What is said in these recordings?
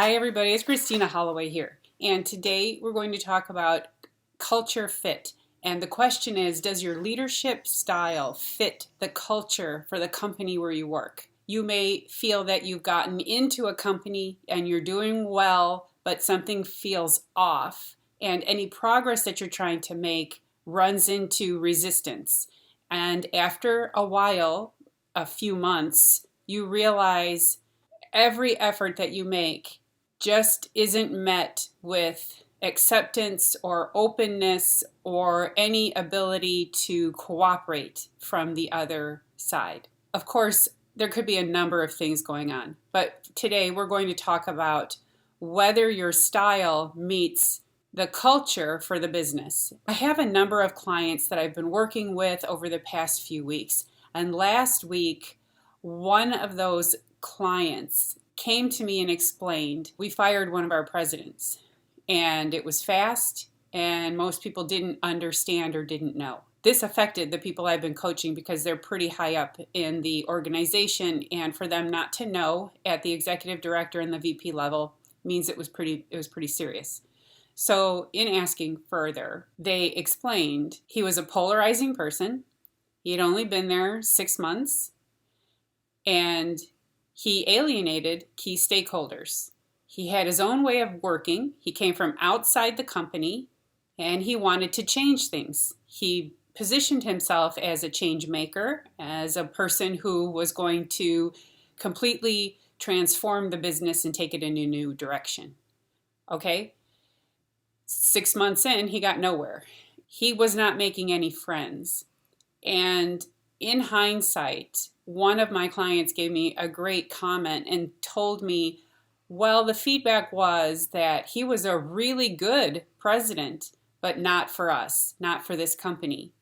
Hi everybody, it's Christina Holloway here. And today we're going to talk about culture fit. And the question is, does your leadership style fit the culture for the company where you work? You may feel that you've gotten into a company and you're doing well, but something feels off. And any progress that you're trying to make runs into resistance. And after a while, a few months, you realize every effort that you make just isn't met with acceptance or openness or any ability to cooperate from the other side. Of course, there could be a number of things going on, but today we're going to talk about whether your style meets the culture for the business. I have a number of clients that I've been working with over the past few weeks, and last week, one of those clients came to me and explained, we fired one of our presidents, and it was fast, and most people didn't understand or didn't know. This affected the people I've been coaching because they're pretty high up in the organization, and for them not to know at the executive director and the VP level means it was pretty serious. So in asking further, they explained he was a polarizing person. He had only been there 6 months, and he alienated key stakeholders. He had his own way of working. He came from outside the company, and he wanted to change things. He positioned himself as a change maker, as a person who was going to completely transform the business and take it in a new direction. Okay? 6 months in, he got nowhere. He was not making any friends. And in hindsight, one of my clients gave me a great comment and told me, well, the feedback was that he was a really good president, but not for us, not for this company.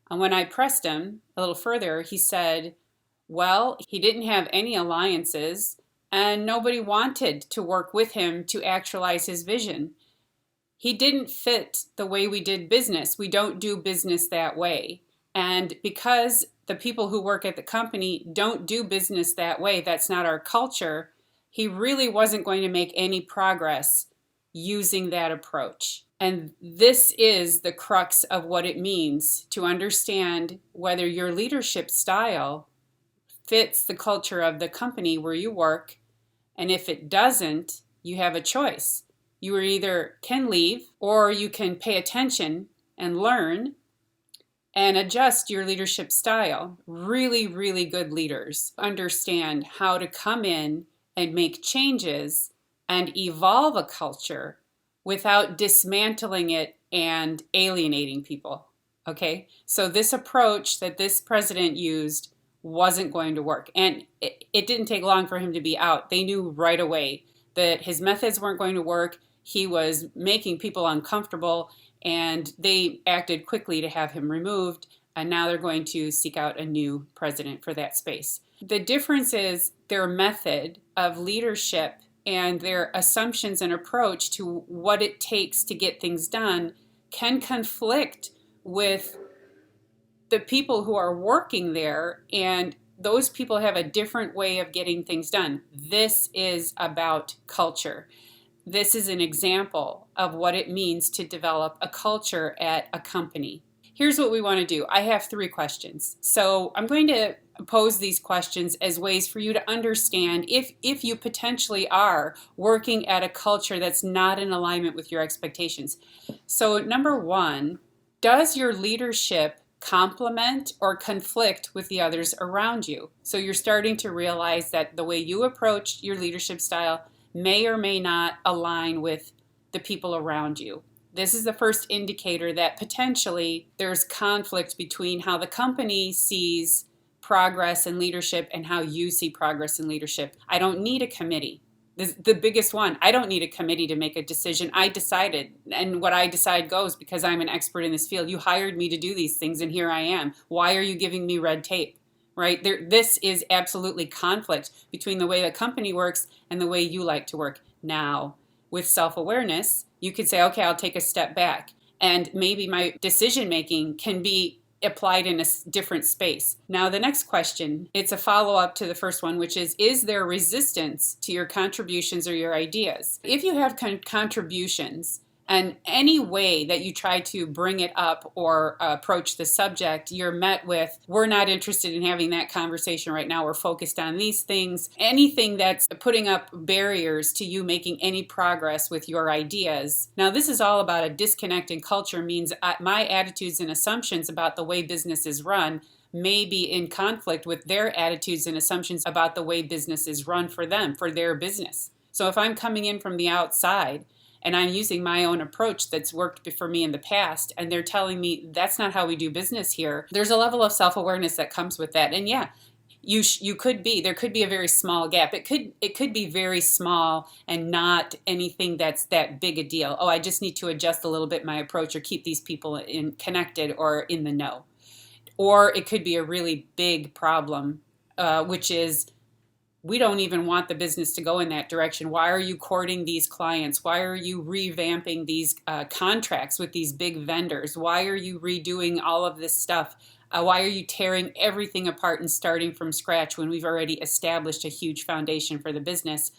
And when I pressed him a little further, he said, well, he didn't have any alliances and nobody wanted to work with him to actualize his vision. He didn't fit the way we did business. We don't do business that way. And because the people who work at the company don't do business that way, that's not our culture, he really wasn't going to make any progress using that approach. And this is the crux of what it means to understand whether your leadership style fits the culture of the company where you work. And if it doesn't, you have a choice. You either can leave or you can pay attention and learn and adjust your leadership style. Really, really good leaders understand how to come in and make changes and evolve a culture without dismantling it and alienating people. Okay? So this approach that this president used wasn't going to work. And it didn't take long for him to be out. They knew right away that his methods weren't going to work. He was making people uncomfortable, and they acted quickly to have him removed, and now they're going to seek out a new president for that space. The difference is their method of leadership and their assumptions and approach to what it takes to get things done can conflict with the people who are working there, and those people have a different way of getting things done. This is about culture. This is an example of what it means to develop a culture at a company. Here's what we want to do. I have 3 questions. So I'm going to pose these questions as ways for you to understand if you potentially are working at a culture that's not in alignment with your expectations. So number 1, does your leadership complement or conflict with the others around you? So you're starting to realize that the way you approach your leadership style may or may not align with the people around you. This is the first indicator that potentially there's conflict between how the company sees progress and leadership and how you see progress and leadership. I don't need a committee. The biggest one, I don't need a committee to make a decision. I decided, and what I decide goes because I'm an expert in this field. You hired me to do these things, and here I am. Why are you giving me red tape? Right? This is absolutely conflict between the way the company works and the way you like to work. Now, with self-awareness, you could say, okay, I'll take a step back. And maybe my decision-making can be applied in a different space. Now, the next question, it's a follow-up to the first one, which is there resistance to your contributions or your ideas? If you have contributions, and any way that you try to bring it up or approach the subject, you're met with, we're not interested in having that conversation right now. We're focused on these things. Anything that's putting up barriers to you making any progress with your ideas. Now, this is all about a disconnect in culture, means my attitudes and assumptions about the way business is run may be in conflict with their attitudes and assumptions about the way business is run for them, for their business. So if I'm coming in from the outside, and I'm using my own approach that's worked for me in the past, and they're telling me that's not how we do business here, there's a level of self-awareness that comes with that. And yeah, there could be a very small gap. It could be very small and not anything that's that big a deal. Oh, I just need to adjust a little bit my approach or keep these people connected or in the know. Or it could be a really big problem, which is, we don't even want the business to go in that direction. Why are you courting these clients? Why are you revamping these contracts with these big vendors? Why are you redoing all of this stuff? Why are you tearing everything apart and starting from scratch when we've already established a huge foundation for the business?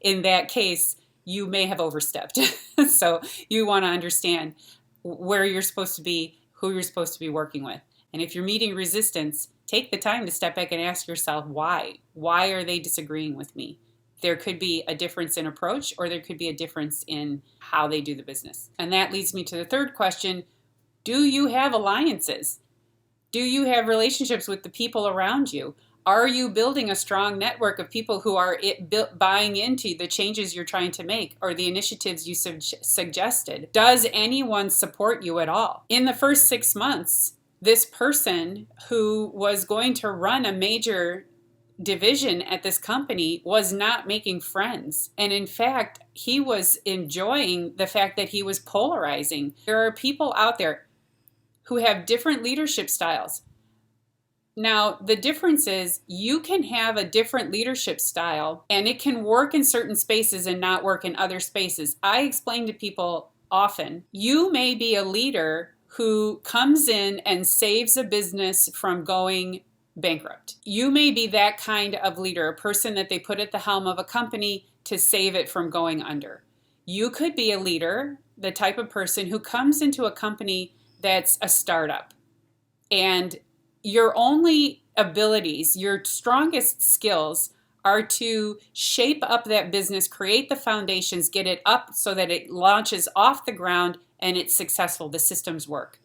In that case, you may have overstepped. So you want to understand where you're supposed to be, who you're supposed to be working with. And if you're meeting resistance, take the time to step back and ask yourself why. Why are they disagreeing with me? There could be a difference in approach, or there could be a difference in how they do the business. And that leads me to the third question. Do you have alliances? Do you have relationships with the people around you? Are you building a strong network of people who are buying into the changes you're trying to make or the initiatives you suggested? Does anyone support you at all? In the first 6 months, this person who was going to run a major division at this company was not making friends. And in fact, he was enjoying the fact that he was polarizing. There are people out there who have different leadership styles. Now, the difference is you can have a different leadership style and it can work in certain spaces and not work in other spaces. I explain to people often, you may be a leader who comes in and saves a business from going bankrupt. You may be that kind of leader, a person that they put at the helm of a company to save it from going under. You could be a leader, the type of person who comes into a company that's a startup, and your only abilities, your strongest skills are to shape up that business, create the foundations, get it up so that it launches off the ground and it's successful, the systems work.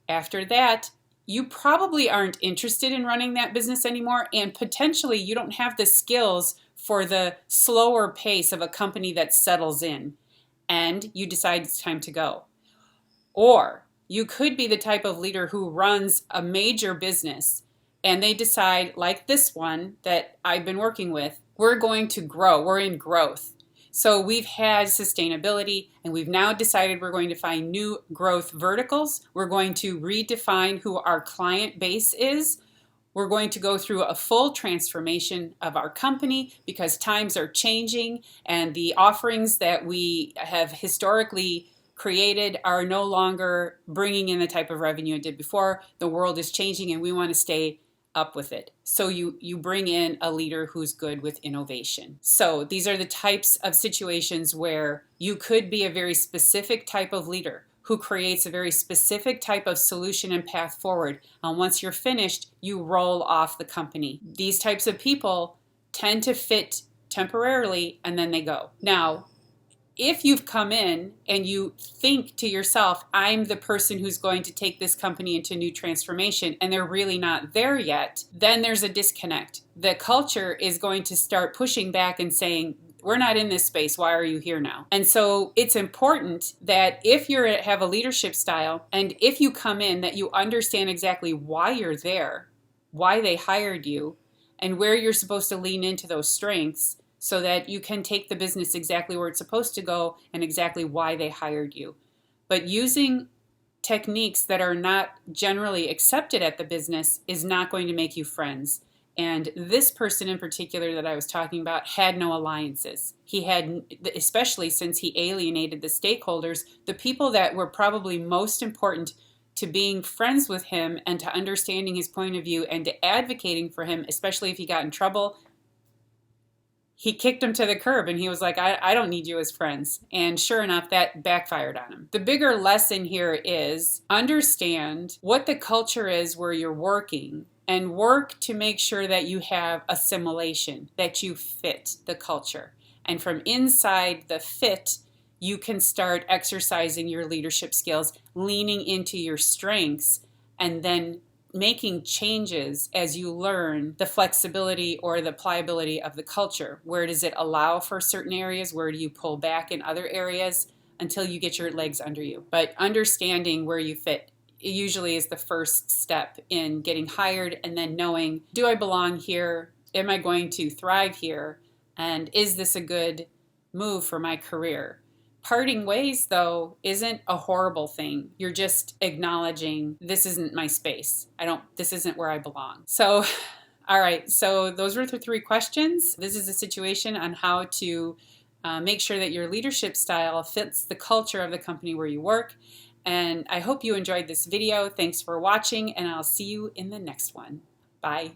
After that, you probably aren't interested in running that business anymore, and potentially you don't have the skills for the slower pace of a company that settles in, and you decide it's time to go. Or you could be the type of leader who runs a major business and they decide, like this one that I've been working with, we're going to grow, we're in growth. So we've had sustainability, and we've now decided we're going to find new growth verticals. We're going to redefine who our client base is. We're going to go through a full transformation of our company because times are changing and the offerings that we have historically created are no longer bringing in the type of revenue it did before. The world is changing and we want to stay up with it. So you bring in a leader who's good with innovation. So these are the types of situations where you could be a very specific type of leader who creates a very specific type of solution and path forward. And once you're finished, you roll off the company. These types of people tend to fit temporarily and then they go. Now, if you've come in and you think to yourself, I'm the person who's going to take this company into new transformation, and they're really not there yet, then there's a disconnect. The culture is going to start pushing back and saying, we're not in this space. Why are you here now? And so it's important that if you have a leadership style and if you come in, that you understand exactly why you're there, why they hired you, and where you're supposed to lean into those strengths, so that you can take the business exactly where it's supposed to go and exactly why they hired you. But using techniques that are not generally accepted at the business is not going to make you friends. And this person in particular that I was talking about had no alliances. He had, especially since he alienated the stakeholders, the people that were probably most important to being friends with him and to understanding his point of view and to advocating for him, especially if he got in trouble, he kicked him to the curb and he was like, I don't need you as friends. And sure enough, that backfired on him. The bigger lesson here is understand what the culture is where you're working and work to make sure that you have assimilation, that you fit the culture. And from inside the fit, you can start exercising your leadership skills, leaning into your strengths, and then making changes as you learn the flexibility or the pliability of the culture. Where does it allow for certain areas? Where do you pull back in other areas until you get your legs under you? But understanding where you fit usually is the first step in getting hired, and then knowing, do I belong here? Am I going to thrive here? And is this a good move for my career? Parting ways, though, isn't a horrible thing. You're just acknowledging this isn't my space. This isn't where I belong. So, all right. So those were the 3 questions. This is a situation on how to make sure that your leadership style fits the culture of the company where you work. And I hope you enjoyed this video. Thanks for watching, and I'll see you in the next one. Bye.